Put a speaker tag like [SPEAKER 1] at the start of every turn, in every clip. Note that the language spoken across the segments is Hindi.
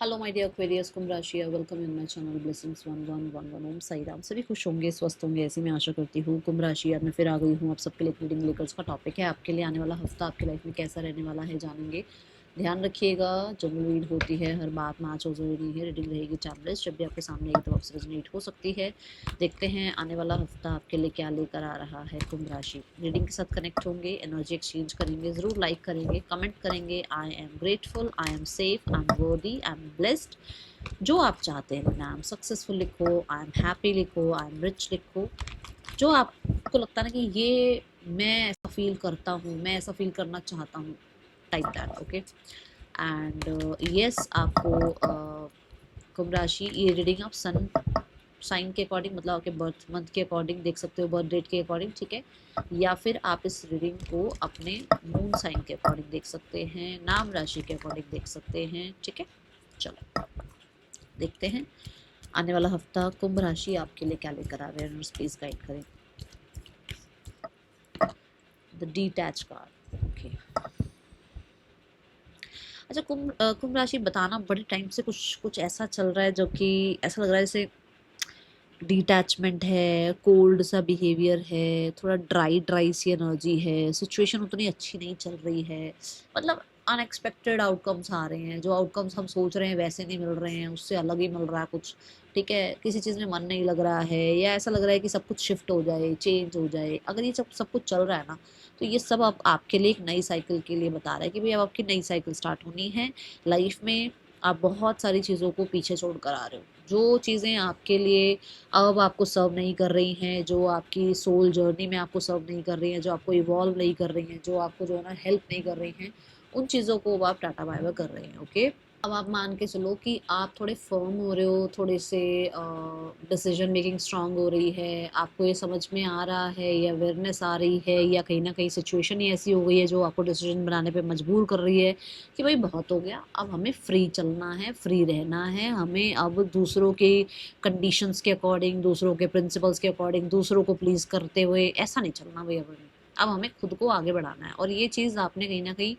[SPEAKER 1] हेलो माय डियर क्वेरियस कुंभ राशि, welcome in my channel blessings 1111 ओम साई राम। सभी खुश होंगे, स्वस्थ होंगे, ऐसी मैं आशा करती हूँ। कुंभ राशि आज मैं फिर आ गई हूँ आप सबके लिए रीडिंग लेकर। उसका टॉपिक है आपके लिए आने वाला हफ्ता आपकी लाइफ में कैसा रहने वाला है, जानेंगे। ध्यान रखिएगा, जब रीड होती है हर बात मैच हो जरूरी नहीं है। रीडिंग रहेगी टाइमलेस, जब भी आपके सामने एक तो आपसे रेजोनेट हो सकती है। देखते हैं आने वाला हफ्ता आपके लिए क्या लेकर आ रहा है। कुंभ राशि रीडिंग के साथ कनेक्ट होंगे, एनर्जी एक्सचेंज करेंगे, जरूर लाइक करेंगे, कमेंट करेंगे। I am grateful, I am safe, I am वर्दी, आई एम ब्लेस्ड। जो आप चाहते हैं, आई एम सक्सेसफुल लिखो, आई एम हैप्पी लिखो, आई एम रिच लिखो। जो आपको लगता है ना कि ये मैं ऐसा फील करता हूँ, मैं ऐसा फील करना चाहता हूँ, type that. Okay and yes, आपको कुंभ राशि ये रीडिंग आप सन साइन के अकॉर्डिंग, मतलब आपके बर्थ मंथ के अकॉर्डिंग देख सकते हो, बर्थ डेट के अकॉर्डिंग, ठीक है। या फिर आप इस रीडिंग को अपने मून साइन के अकॉर्डिंग देख सकते हैं, नाम राशि के अकॉर्डिंग देख सकते हैं, ठीक है। चलो देखते हैं आने वाला हफ्ता कुंभ राशि आपके लिए क्या लेकर आ रहे हैं। प्लीज गाइड करें। The detach card. ओके, अच्छा कुंभ राशि बताना, बड़े टाइम से कुछ कुछ ऐसा चल रहा है जो कि ऐसा लग रहा है जैसे डिटैचमेंट है, कोल्ड सा बिहेवियर है, थोड़ा ड्राई ड्राई सी एनर्जी है, सिचुएशन उतनी अच्छी नहीं चल रही है। मतलब अनएक्सपेक्टेड आउटकम्स आ रहे हैं, जो आउटकम्स हम सोच रहे हैं वैसे नहीं मिल रहे हैं, उससे अलग ही मिल रहा है कुछ, ठीक है। किसी चीज़ में मन नहीं लग रहा है, या ऐसा लग रहा है कि सब कुछ शिफ्ट हो जाए, चेंज हो जाए। अगर ये सब कुछ चल रहा है ना, तो ये सब अब आपके लिए एक नई साइकिल के लिए बता रहा है कि भाई अब आपकी नई साइकिल स्टार्ट होनी है लाइफ में। आप बहुत सारी चीज़ों को पीछे छोड़ कर आ रहे हो, जो चीज़ें आपके लिए अब आपको सर्व नहीं कर रही हैं, जो आपकी सोल जर्नी में आपको सर्व नहीं कर रही हैं, जो आपको इवॉल्व नहीं कर रही हैं, जो आपको जो है ना हेल्प नहीं कर रही हैं, उन चीज़ों को अब आप टाटा बाय बाय कर रहे हैं। ओके, अब आप मान के चलो कि आप थोड़े फर्म हो रहे हो, थोड़े से डिसीजन मेकिंग स्ट्रांग हो रही है, आपको ये समझ में आ रहा है या अवेयरनेस आ रही है, या कहीं ना कहीं सिचुएशन ही ऐसी हो गई है जो आपको डिसीजन बनाने पे मजबूर कर रही है कि भाई बहुत हो गया, अब हमें फ्री चलना है, फ्री रहना है, हमें अब दूसरों के कंडीशंस के अकॉर्डिंग, दूसरों के प्रिंसिपल्स के अकॉर्डिंग, दूसरों को प्लीज़ करते हुए ऐसा नहीं चलना भैया। अब हमें खुद को आगे बढ़ाना है। और ये चीज़ आपने कहीं ना कहीं,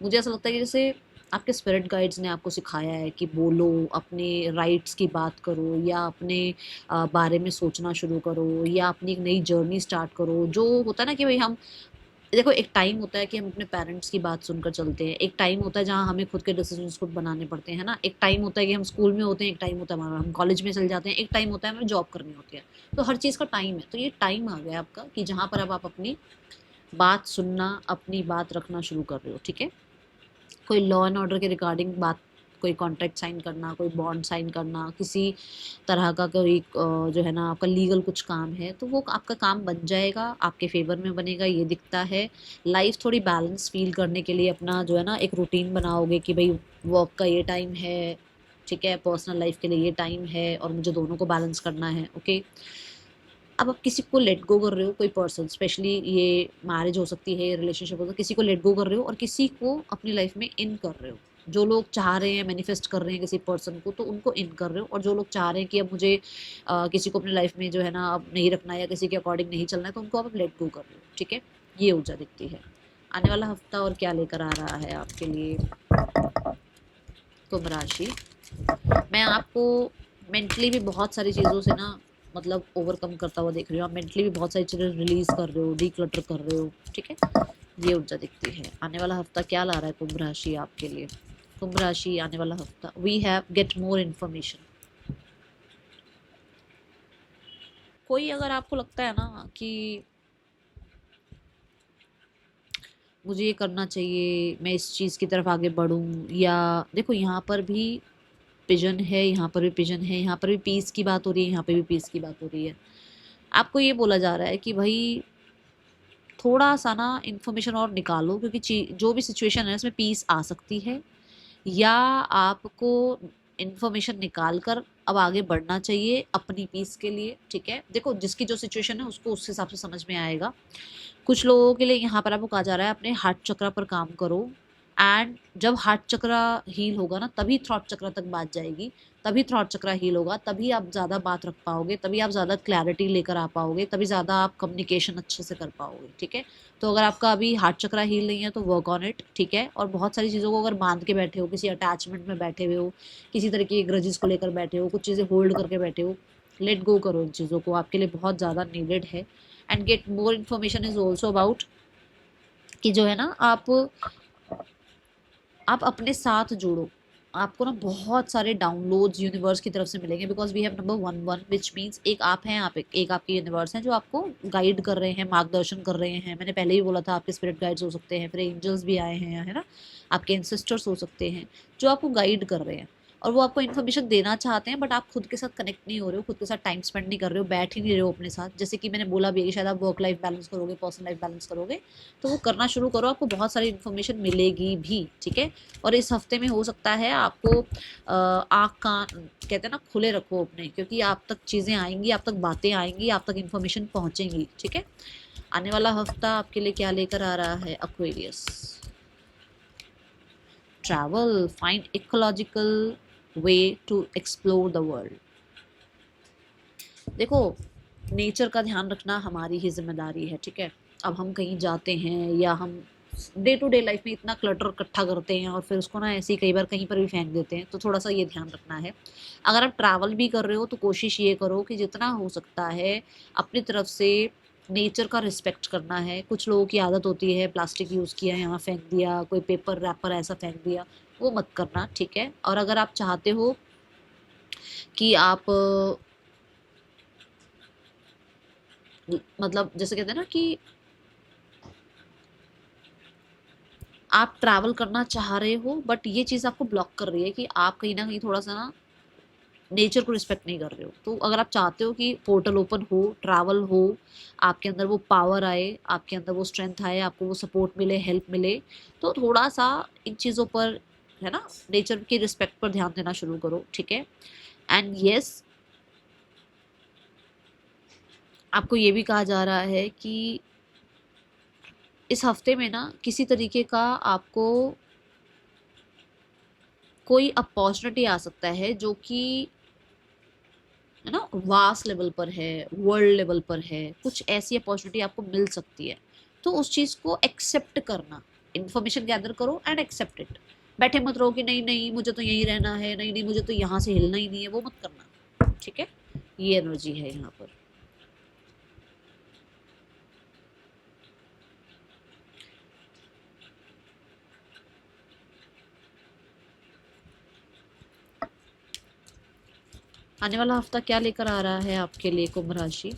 [SPEAKER 1] मुझे ऐसा लगता है कि जैसे आपके स्पिरिट गाइड्स ने आपको सिखाया है कि बोलो, अपने राइट्स की बात करो, या अपने बारे में सोचना शुरू करो, या अपनी एक नई जर्नी स्टार्ट करो। जो होता है ना कि भाई हम, देखो एक टाइम होता है कि हम अपने पेरेंट्स की बात सुनकर चलते हैं, एक टाइम होता है जहाँ हमें खुद के डिसीजंस खुद बनाने पड़ते हैं ना, एक टाइम होता है कि हम स्कूल में होते हैं, एक टाइम होता है हमारा हम कॉलेज में चल जाते हैं, एक टाइम होता है हमें जॉब करनी होती है। तो हर चीज़ का टाइम है। तो ये टाइम आ गया आपका कि जहाँ पर अब आप अपनी बात सुनना, अपनी बात रखना शुरू कर रहे हो, ठीक है। कोई लॉ एंड ऑर्डर के रिगार्डिंग बात, कोई कॉन्ट्रैक्ट साइन करना, कोई बॉन्ड साइन करना, किसी तरह का कोई जो है ना आपका लीगल कुछ काम है, तो वो आपका काम बन जाएगा, आपके फेवर में बनेगा, ये दिखता है। लाइफ थोड़ी बैलेंस फील करने के लिए अपना जो है ना एक रूटीन बनाओगे कि भाई वर्क का ये टाइम है, ठीक है, पर्सनल लाइफ के लिए ये टाइम है, और मुझे दोनों को बैलेंस करना है। ओके, अब आप किसी को लेट गो कर रहे हो, कोई पर्सन, स्पेशली ये मैरिज हो सकती है, रिलेशनशिप हो सकता है, किसी को लेट गो कर रहे हो और किसी को अपनी लाइफ में इन कर रहे हो। जो लोग चाह रहे हैं, मैनिफेस्ट कर रहे हैं किसी पर्सन को, तो उनको इन कर रहे हो। और जो लोग चाह रहे हैं कि अब मुझे किसी को अपनी लाइफ में जो है ना अब नहीं रखना है, या किसी के अकॉर्डिंग नहीं चलना है, तो उनको आप लेट गो कर रहे हो, ठीक है। ये ऊर्जा दिखती है आने वाला हफ्ता। और क्या लेकर आ रहा है आपके लिए कुंभ राशि। मैं आपको मेंटली भी बहुत सारी चीज़ों से ना, मतलब ओवरकम करता हुआ देख रही हूँ। आप मेंटली भी बहुत सारी चीज़ें रिलीज कर रहे हो, डीक्लटर कर रहे हो, ठीक है। ये ऊर्जा दिखती है। आने वाला हफ्ता क्या ला रहा है कुंभ राशि आपके लिए। कुंभ राशि आने वाला हफ्ता, we have get more information. कोई अगर आपको लगता है ना कि मुझे ये करना चाहिए, मैं इस चीज़ की तरफ आगे बढ़ूँ, या देखो यहाँ पर भी पिजन है, यहाँ पर भी पिजन है, यहाँ पर भी पीस की बात हो रही है, यहाँ पे भी पीस की बात हो रही है। आपको ये बोला जा रहा है कि भाई थोड़ा सा ना इन्फॉर्मेशन और निकालो, क्योंकि जो भी सिचुएशन है इसमें पीस आ सकती है, या आपको इन्फॉर्मेशन निकाल कर अब आगे बढ़ना चाहिए अपनी पीस के लिए, ठीक है। देखो जिसकी जो सिचुएशन है उसको उस हिसाब से समझ में आएगा। कुछ लोगों के लिए यहाँ पर आपको कहा जा रहा है अपने हार्ट चक्र पर काम करो, एंड जब हार्ट चक्रा हील होगा ना, तभी थ्रॉट चक्रा तक बात जाएगी, तभी थ्रॉट चक्रा हील होगा, तभी आप ज़्यादा बात रख पाओगे, तभी आप ज़्यादा क्लैरिटी लेकर आ पाओगे, तभी ज़्यादा आप कम्युनिकेशन अच्छे से कर पाओगे, ठीक है। तो अगर आपका अभी हार्ट चक्रा हील नहीं है तो वर्क ऑन इट, ठीक है। और बहुत सारी चीज़ों को अगर बांध के बैठे हो, किसी अटैचमेंट में बैठे हुए हो, किसी तरह की ग्रजेस को लेकर बैठे हो, कुछ चीज़ें होल्ड करके बैठे हो, लेट गो करो इन चीज़ों को, आपके लिए बहुत ज़्यादा नीडेड है। And gate more information is also about कि जो है ना, आप अपने साथ जोड़ो, आपको ना बहुत सारे डाउनलोड्स यूनिवर्स की तरफ से मिलेंगे, because we have number 11 which means एक आप हैं, आप एक आपके यूनिवर्स हैं जो आपको गाइड कर रहे हैं, मार्गदर्शन कर रहे हैं। मैंने पहले ही बोला था आपके स्पिरिट गाइड्स हो सकते हैं, फिर एंजल्स भी आए हैं, है ना, आपके एंसेस्टर्स हो सकते हैं जो आपको गाइड कर रहे हैं, और वो आपको इन्फॉर्मेशन देना चाहते हैं, बट आप खुद के साथ कनेक्ट नहीं हो रहे हो, खुद के साथ टाइम स्पेंड नहीं कर रहे हो, बैठ ही नहीं रहे हो अपने साथ। जैसे कि मैंने बोला भी है कि शायद आप वर्क लाइफ बैलेंस करोगे, पर्सनल लाइफ बैलेंस करोगे, तो वो करना शुरू करो, आपको बहुत सारी इन्फॉर्मेशन मिलेगी भी, ठीक है। और इस हफ्ते में हो सकता है आपको आँख कान कहते हैं ना खुले रखो अपने, क्योंकि आप तक चीज़ें आएंगी, आप तक बातें आएंगी, आप तक इन्फॉर्मेशन पहुँचेंगी, ठीक है। आने वाला हफ्ता आपके लिए क्या लेकर आ रहा है Aquarius? Travel, find ecological way to explore the world. देखो, नेचर का ध्यान रखना हमारी ही जिम्मेदारी है, ठीक है। अब हम कहीं जाते हैं या हम डे टू डे लाइफ में इतना क्लटर इकट्ठा करते हैं और फिर उसको ना ऐसे ही कई बार कहीं पर भी फेंक देते हैं, तो थोड़ा सा ये ध्यान रखना है। अगर आप ट्रैवल भी कर रहे हो तो कोशिश ये करो कि जितना हो सकता है अपनी तरफ से नेचर का रिस्पेक्ट करना है। कुछ लोगों की आदत होती है प्लास्टिक यूज़ किया, यहाँ फेंक दिया, कोई पेपर रैपर ऐसा फेंक दिया, वो मत करना, ठीक है। और अगर आप चाहते हो कि आप मतलब जैसे कहते हैं ना कि आप ट्रैवल करना चाह रहे हो, बट ये चीज़ आपको ब्लॉक कर रही है कि आप कहीं ना कहीं थोड़ा सा ना नेचर को रिस्पेक्ट नहीं कर रहे हो, तो अगर आप चाहते हो कि पोर्टल ओपन हो, ट्रैवल हो, आपके अंदर वो पावर आए, आपके अंदर वो स्ट्रेंथ आए, आपको वो सपोर्ट मिले, हेल्प मिले, तो थोड़ा सा इन चीज़ों पर, है ना, नेचर की रिस्पेक्ट पर ध्यान देना शुरू करो, ठीक है। एंड यस, आपको ये भी कहा जा रहा है कि इस हफ्ते में ना किसी तरीके का आपको कोई अपॉर्चुनिटी आ सकता है जो कि, है ना, वास्ट लेवल पर है, वर्ल्ड लेवल पर है, कुछ ऐसी अपॉर्चुनिटी आपको मिल सकती है, तो उस चीज़ को एक्सेप्ट करना, इन्फॉर्मेशन गैदर करो एंड एक्सेप्ट इट। बैठे मत रहो कि नहीं नहीं मुझे तो यहीं रहना है, नहीं नहीं मुझे तो यहाँ से हिलना ही नहीं है, वो मत करना, ठीक है। ये एनर्जी है यहाँ पर। आने वाला हफ्ता क्या लेकर आ रहा है आपके लिए कुंभ राशि?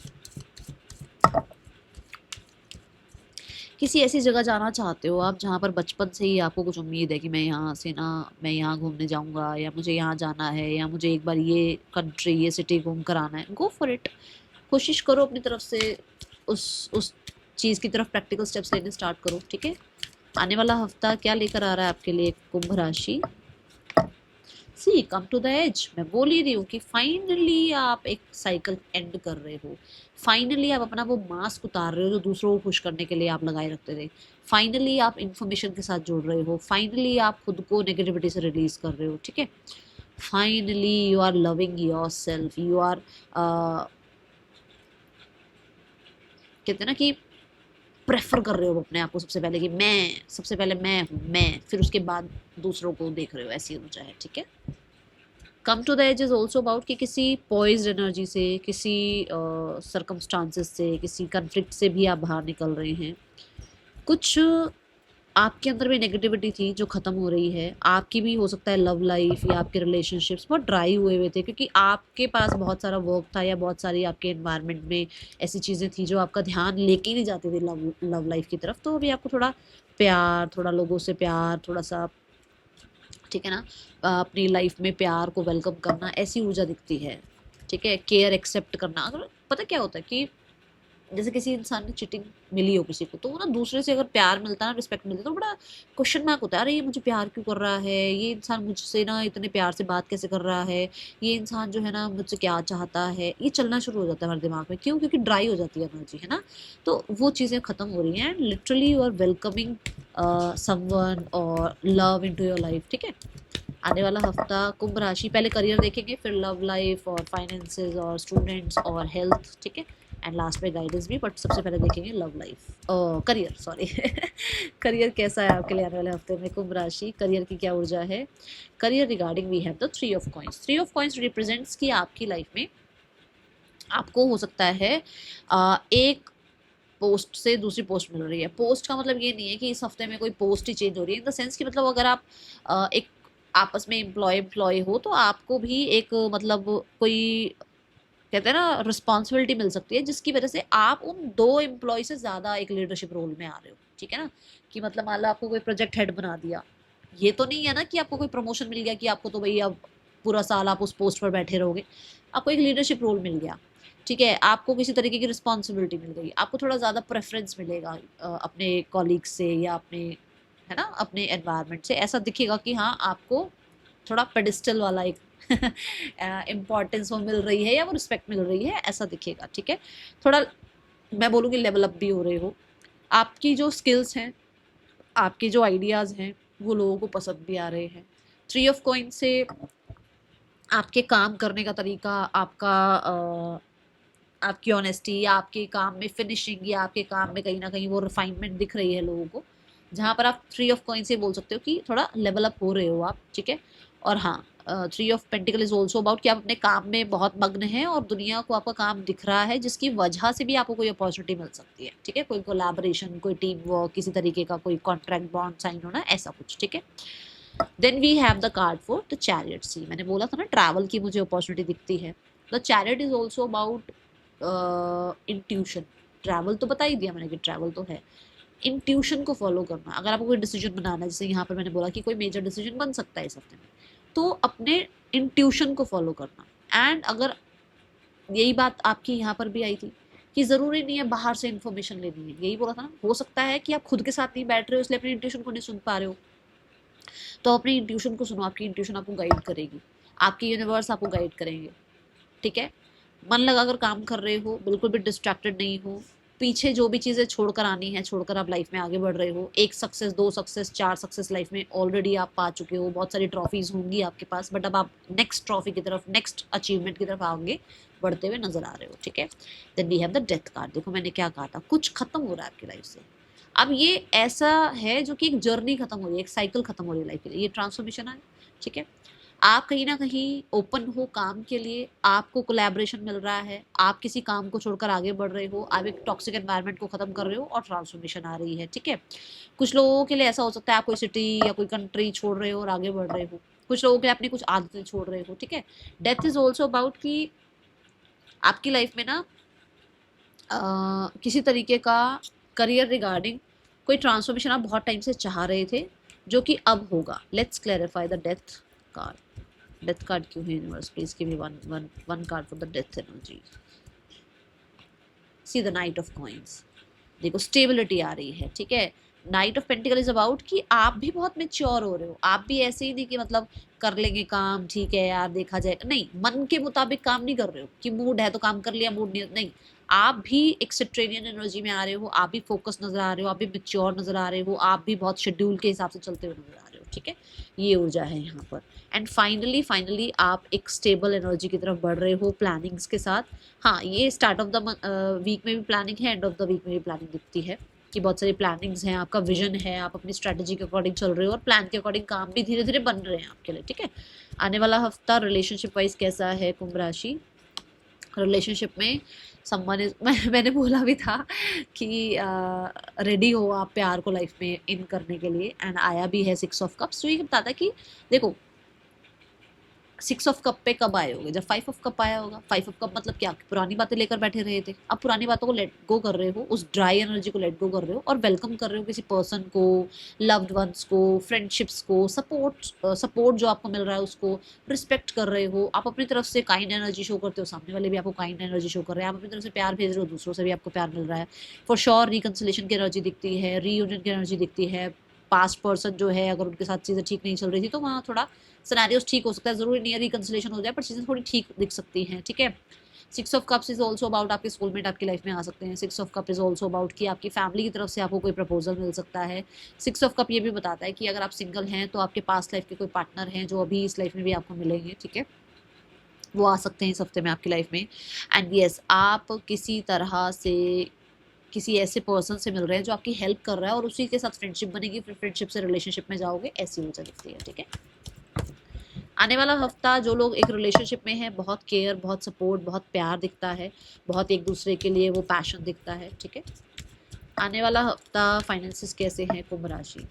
[SPEAKER 1] किसी ऐसी जगह जाना चाहते हो आप जहाँ पर बचपन से ही आपको कुछ उम्मीद है कि मैं यहाँ से ना, मैं यहाँ घूमने जाऊँगा, या मुझे यहाँ जाना है, या मुझे एक बार ये कंट्री, ये सिटी घूम कर आना है, गो फॉर इट। कोशिश करो अपनी तरफ से, उस चीज़ की तरफ प्रैक्टिकल स्टेप्स लेने स्टार्ट करो, ठीक है। आने वाला हफ्ता क्या लेकर आ रहा है आपके लिए कुंभ राशि? सी कम टू द एज, मैं बोल ही रही हूँ कि फाइनली आप एक साइकिल एंड कर रहे हो, फाइनली आप अपना वो मास्क उतार रहे हो जो दूसरों को खुश करने के लिए आप लगाए रखते थे, फाइनली आप इंफॉर्मेशन के साथ जुड़ रहे हो, फाइनली आप खुद को नेगेटिविटी से रिलीज कर रहे हो, ठीक है। Finally you are loving yourself, you are कहते हैं ना कि प्रेफर कर रहे हो अपने आप को सबसे पहले, कि मैं सबसे पहले मैं हूँ, मैं, फिर उसके बाद दूसरों को देख रहे हो, ऐसी ऊर्जा है, ठीक है। Come to the age is also about कि किसी पॉइज्ड एनर्जी से, किसी सरकमस्टांसेस से, किसी कन्फ्लिक्ट से भी आप बाहर निकल रहे हैं। कुछ आपके अंदर भी नेगेटिविटी थी जो ख़त्म हो रही है। आपकी भी हो सकता है लव लाइफ या आपके रिलेशनशिप्स बहुत ड्राई हुए हुए थे, क्योंकि आपके पास बहुत सारा वर्क था या बहुत सारी आपके एनवायरनमेंट में ऐसी चीज़ें थी जो आपका ध्यान लेके नहीं जाती थी लव लाइफ की तरफ। तो अभी आपको थोड़ा प्यार, थोड़ा लोगों से प्यार, थोड़ा सा, ठीक है ना, अपनी लाइफ में प्यार को वेलकम करना, ऐसी ऊर्जा दिखती है, ठीक है। केयर एक्सेप्ट करना। अगर पता क्या होता है कि जैसे किसी इंसान ने चीटिंग मिली हो किसी को, तो वो ना दूसरे से अगर प्यार मिलता है ना, रिस्पेक्ट मिलती है, तो बड़ा क्वेश्चन मार्क होता है, अरे ये मुझे प्यार क्यों कर रहा है, ये इंसान मुझसे ना इतने प्यार से बात कैसे कर रहा है, ये इंसान जो है ना मुझसे क्या चाहता है, ये चलना शुरू हो जाता है हमारे दिमाग में। क्यों? क्योंकि ड्राई हो जाती है एनर्जी, है ना। तो वो चीज़ें खत्म हो रही हैं and literally you are welcoming someone और लव इनटू योर लाइफ, ठीक है। आने वाला हफ्ता कुंभ राशि, पहले करियर देखेंगे, फिर लव लाइफ और फाइनेंसेस और स्टूडेंट्स और हेल्थ, ठीक है, एंड लास्ट में गाइडेंस भी, बट सबसे पहले देखेंगे love life, career, sorry. Career कैसा है आपके लिए आने वाले हफ्ते में कुंभ राशि, करियर की क्या ऊर्जा है। Career regarding we have the 3 of coins. 3 of coins represents कि आपकी लाइफ में आपको हो सकता है एक पोस्ट से दूसरी पोस्ट मिल रही है। पोस्ट का मतलब ये नहीं है कि इस हफ्ते में कोई पोस्ट ही चेंज हो रही है, इन द सेंस कि मतलब अगर आप एक आपस में एम्प्लॉय हो तो आपको भी एक मतलब कोई कहते हैं ना रिस्पॉन्सिबिलिटी मिल सकती है, जिसकी वजह से आप उन 2 एम्प्लॉय से ज़्यादा एक लीडरशिप रोल में आ रहे हो, ठीक है ना। कि मतलब मान लो आपको कोई प्रोजेक्ट हेड बना दिया, ये तो नहीं है ना कि आपको कोई प्रमोशन मिल गया कि आपको तो भाई अब पूरा साल आप उस पोस्ट पर बैठे रहोगे। आपको एक लीडरशिप रोल मिल गया, ठीक है, आपको किसी तरीके की रिस्पॉन्सिबिलिटी मिल गई, आपको थोड़ा ज़्यादा प्रेफरेंस मिलेगा अपने कॉलीग से या अपने, है ना, अपने एनवायरनमेंट से। ऐसा दिखेगा कि हाँ आपको थोड़ा पेडिस्टल वाला एक इम्पॉर्टेंस वो मिल रही है या वो रिस्पेक्ट मिल रही है, ऐसा दिखेगा, ठीक है। थोड़ा मैं बोलूँगी लेवल अप भी हो रहे हो, आपकी जो स्किल्स हैं, आपके जो आइडियाज़ हैं वो लोगों को पसंद भी आ रहे हैं। 3 ऑफ कॉइन से आपके काम करने का तरीका, आपका आपकी ऑनेस्टी या आपके काम में फिनिशिंग या आपके काम में कहीं ना कहीं वो रिफाइनमेंट दिख रही है लोगों को, जहाँ पर आप 3 ऑफ कॉइन से बोल सकते हो कि थोड़ा लेवल अप हो रहे हो आप, ठीक है। और हाँ, 3 of pentacle is also about कि आप अपने काम में बहुत मग्न हैं और दुनिया को आपका काम दिख रहा है, जिसकी वजह से भी आपको कोई अपॉर्चुनिटी मिल सकती है, ठीक है। कोई कोलैबोरेशन, कोई टीम वर्क, किसी तरीके का कोई कॉन्ट्रैक्ट बॉन्ड साइन होना, ऐसा कुछ, ठीक है। Then we have the card for the chariot. See मैंने बोला था ना ट्रैवल की मुझे अपॉर्चुनिटी दिखती है। The chariot is also about intuition. Travel तो बता ही दिया मैंने कि ट्रैवल तो है, इंट्यूशन को फॉलो करना। अगर आपको कोई डिसीजन बनाना है, जैसे यहाँ पर मैंने बोला कि कोई मेजर डिसीजन बन सकता है इस हफ्ते में, तो अपने इंट्यूशन को फॉलो करना। एंड अगर यही बात आपकी यहाँ पर भी आई थी कि ज़रूरी नहीं है बाहर से इन्फॉर्मेशन लेनी है, यही बोला था ना, हो सकता है कि आप खुद के साथ नहीं बैठ रहे हो इसलिए अपनी इंट्यूशन को नहीं सुन पा रहे हो, तो अपनी इंट्यूशन को सुनो, आपकी इंट्यूशन आपको गाइड करेगी, आपकी यूनिवर्स आपको गाइड करेंगे, ठीक है। मन लगाकर काम कर रहे हो, बिल्कुल भी डिस्ट्रैक्टेड नहीं हो, पीछे जो भी चीज़ें छोड़कर आनी है छोड़कर आप लाइफ में आगे बढ़ रहे हो। 1 सक्सेस, 2 सक्सेस, 4 सक्सेस लाइफ में ऑलरेडी आप पा चुके हो, बहुत सारी ट्रॉफीज होंगी आपके पास, बट अब आप नेक्स्ट ट्रॉफी की तरफ, नेक्स्ट अचीवमेंट की तरफ आगे बढ़ते हुए नजर आ रहे हो, ठीक है। Then we have the death card. देखो मैंने क्या कहा था, कुछ खत्म हो रहा है आपकी लाइफ से। अब ये ऐसा है जो कि एक जर्नी खत्म हो रही है, एक साइकिल खत्म हो रही है लाइफ के लिए, ये ट्रांसफॉर्मेशन है, ठीक है। आप कहीं ना कहीं ओपन हो काम के लिए, आपको कोलैबोरेशन मिल रहा है, आप किसी काम को छोड़कर आगे बढ़ रहे हो, आप एक टॉक्सिक एनवायरनमेंट को खत्म कर रहे हो और ट्रांसफॉर्मेशन आ रही है, ठीक है। कुछ लोगों के लिए ऐसा हो सकता है आप कोई सिटी या कोई कंट्री छोड़ रहे हो और आगे बढ़ रहे हो, कुछ लोगों के लिए अपनी कुछ आदतें छोड़ रहे हो, ठीक है। डेथ इज ऑल्सो अबाउट कि आपकी लाइफ में ना किसी तरीके का करियर रिगार्डिंग कोई ट्रांसफॉर्मेशन आप बहुत टाइम से चाह रहे थे, जो कि अब होगा। Let's clarify the death card. Death card क्यों है universe, please give me one card for the death energy. See the night of coins. देखो स्टेबिलिटी आ रही है, ठीक है। Night of pentacle is about कि आप भी बहुत मेच्योर हो रहे हो, आप भी ऐसे ही नहीं कि मतलब कर लेंगे काम, ठीक है यार देखा जाए, नहीं, मन के मुताबिक काम नहीं कर रहे हो कि मूड है तो काम कर लिया, मूड नहीं, आप भी एक सिट्रेनियन एनर्जी में आ रहे हो, आप भी फोकस नजर आ रहे हो, आप भी मेच्योर नजर आ रहे हो, आप भी बहुत शेड्यूल के हिसाब से चलते हुए नजर आ रहे हो, ठीक है। ये ऊर्जा है यहाँ पर। एंड फाइनली आप एक स्टेबल एनर्जी की तरफ बढ़ रहे हो प्लानिंग्स के साथ। हाँ, ये स्टार्ट ऑफ द वीक में भी प्लानिंग है, एंड ऑफ द वीक में भी प्लानिंग दिखती है कि बहुत सारी प्लानिंग्स हैं, आपका विजन है, आप अपनी स्ट्रेटजी के अकॉर्डिंग चल रहे हो और प्लान के अकॉर्डिंग काम भी धीरे धीरे बन रहे हैं आपके लिए, ठीक है। आने वाला हफ्ता रिलेशनशिप वाइज कैसा है कुंभ राशि। रिलेशनशिप में सम्मान मैंने बोला भी था कि रेडी हो आप प्यार को लाइफ में इन करने के लिए, एंड आया भी है 6 ऑफ कप्स। तो ये बताता है कि देखो 6 ऑफ कप पे कब आए होगे, जब 5 ऑफ कप आया होगा। 5 ऑफ कप मतलब क्या, पुरानी बातें लेकर बैठे रहे थे, अब पुरानी बातों को लेट गो कर रहे हो, उस ड्राई एनर्जी को लेट गो कर रहे हो और वेलकम कर रहे हो किसी पर्सन को, लव्ड वंस को, फ्रेंडशिप्स को, सपोर्ट जो आपको मिल रहा है उसको रिस्पेक्ट कर रहे हो। आप अपनी तरफ से काइंड एनर्जी शो करते हो, सामने वाले भी आपको काइंड एनर्जी शो कर रहे हैं, आप अपनी तरफ से प्यार भेज रहे हो, दूसरों से भी आपको प्यार मिल रहा है। फॉर श्योर रिकन्सिलेशन की एनर्जी दिखती है, रीयूनियन की एनर्जी दिखती है। पास्ट पर्सन जो है अगर उनके साथ चीज़ें ठीक नहीं चल रही थी तो वहाँ थोड़ा सिनेरियोस ठीक हो सकता है, जरूरी नहीं है रिकंसिलेशन हो जाए, पर चीज़ें थोड़ी ठीक दिख सकती हैं, ठीक है। Six of cups is also about आपके सोलमेट आपकी लाइफ में आ सकते हैं। Six of cup is also about कि आपकी फैमिली की तरफ से आपको कोई प्रपोजल मिल सकता है। सिक्स ऑफ कप ये भी बताता है कि अगर आप सिंगल हैं तो आपके पास्ट लाइफ के कोई पार्टनर हैं जो अभी इस लाइफ में भी आपको मिलेंगे, ठीक है, वो आ सकते हैं इस हफ्ते में आपकी लाइफ में। एंड यस, आप किसी तरह से किसी ऐसे पर्सन से मिल रहे हैं जो आपकी हेल्प कर रहा है और उसी के साथ फ्रेंडशिप बनेगी, फिर फ्रेंडशिप से रिलेशनशिप में जाओगे, ऐसी ऊर्जा दिखती है, ठीक है। आने वाला हफ्ता जो लोग एक रिलेशनशिप में है, बहुत केयर, बहुत सपोर्ट, बहुत प्यार दिखता है, बहुत एक दूसरे के लिए वो पैशन दिखता है, ठीक है। आने वाला हफ्ता फाइनेंसेस कैसे हैं कुंभ राशि?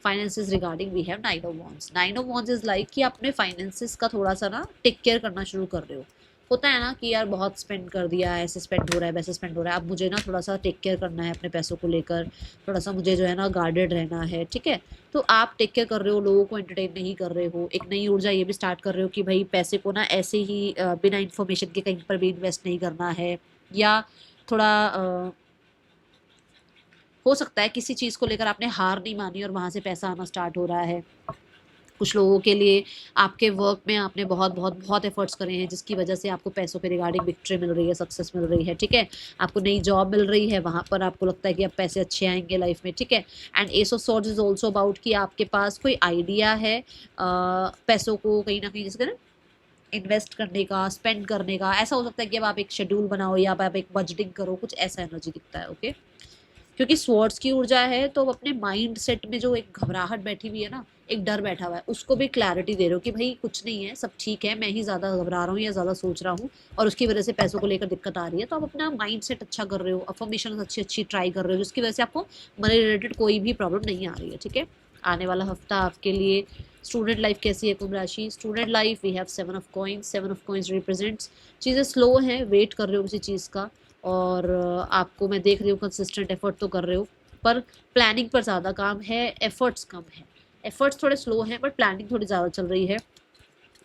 [SPEAKER 1] Finances regarding we have nine of wands. Nine of wands is like कि अपने फाइनेंसेस का थोड़ा सा ना टेक केयर करना शुरू कर रहे हो। होता है ना कि यार बहुत स्पेंड कर दिया, ऐसे स्पेंड हो रहा है, वैसे स्पेंड हो रहा है, अब मुझे ना थोड़ा सा टेक केयर करना है अपने पैसों को लेकर, थोड़ा सा मुझे जो है ना गार्डेड रहना है, ठीक है। तो आप टेक केयर कर रहे हो, लोगों को एंटरटेन नहीं कर रहे हो, एक नई ऊर्जा ये भी स्टार्ट कर रहे हो कि भाई पैसे को ना ऐसे ही बिना इन्फॉर्मेशन के कहीं पर भी इन्वेस्ट नहीं करना है, या थोड़ा हो सकता है किसी चीज़ को लेकर आपने हार नहीं मानी और वहाँ से पैसा आना स्टार्ट हो रहा है। कुछ लोगों के लिए आपके वर्क में आपने बहुत बहुत बहुत एफर्ट्स करे हैं जिसकी वजह से आपको पैसों के रिगार्डिंग विक्ट्री मिल रही है, सक्सेस मिल रही है, ठीक है। आपको नई जॉब मिल रही है, वहाँ पर आपको लगता है कि अब पैसे अच्छे आएंगे लाइफ में, ठीक है। And S of swords is also about कि आपके पास कोई आइडिया है पैसों को कहीं ना कहीं जिसका इन्वेस्ट करने का, स्पेंड करने का। ऐसा हो सकता है कि अब आप एक शेड्यूल बनाओ या अब आप एक बजटिंग करो, कुछ ऐसा एनर्जी दिखता है, ओके। क्योंकि स्वॉर्ड्स की ऊर्जा है तो अपने माइंड सेट में जो एक घबराहट बैठी हुई है ना, एक डर बैठा हुआ है, उसको भी क्लैरिटी दे रहे हो कि भाई कुछ नहीं है, सब ठीक है, मैं ही ज़्यादा घबरा रहा हूँ या ज़्यादा सोच रहा हूँ और उसकी वजह से पैसों को लेकर दिक्कत आ रही है। तो आप अपना माइंड सेट अच्छा कर रहे हो, अफर्मेशन अच्छी अच्छी ट्राई कर रहे हो, जिसकी वजह से आपको मनी रिलेटेड कोई भी प्रॉब्लम नहीं आ रही है, ठीक है। आने वाला हफ्ता आपके लिए स्टूडेंट लाइफ कैसी है कुंभ राशि? Student life we have seven of coins. Seven of coins represents चीज़ें स्लो हैं, वेट कर रहे हो किसी चीज़ का, और आपको मैं देख रही हूँ कंसिस्टेंट एफर्ट तो कर रहे हो, पर प्लानिंग पर ज़्यादा काम है, एफर्ट्स कम है। एफर्ट्स थोड़े स्लो हैं बट प्लानिंग थोड़ी ज़्यादा चल रही है।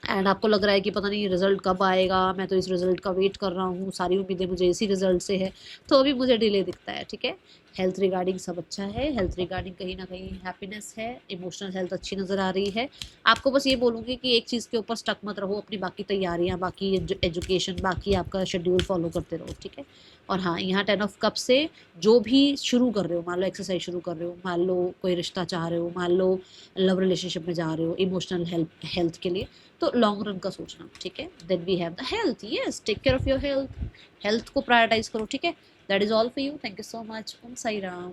[SPEAKER 1] एंड आपको लग रहा है कि पता नहीं रिजल्ट कब आएगा, मैं तो इस रिजल्ट का वेट कर रहा हूँ, सारी उम्मीदें मुझे इसी रिजल्ट से है, तो अभी मुझे डिले दिखता है, ठीक है। हेल्थ रिगार्डिंग सब अच्छा है, हेल्थ रिगार्डिंग कहीं ना कहीं हैप्पीनेस है, इमोशनल हेल्थ अच्छी नज़र आ रही है। आपको बस ये बोलूँगी कि एक चीज़ के ऊपर स्टक मत रहो, अपनी बाकी तैयारियाँ, बाकी एजुकेशन, बाकी आपका शेड्यूल फॉलो करते रहो, ठीक है। और हाँ, यहाँ 10 ऑफ कप से जो भी शुरू कर रहे हो, मान लो एक्सरसाइज शुरू कर रहे हो, मान लो कोई रिश्ता चाह रहे हो, मान लो लव रिलेशनशिप में जा रहे हो, इमोशनल हेल्थ के लिए, तो लॉन्ग रन का सोचना, ठीक है। Then we have the health, yes, take care of your health, health को प्रायोरिटाइज करो, ठीक है। That is all for you, thank you so much, Om Sai Ram.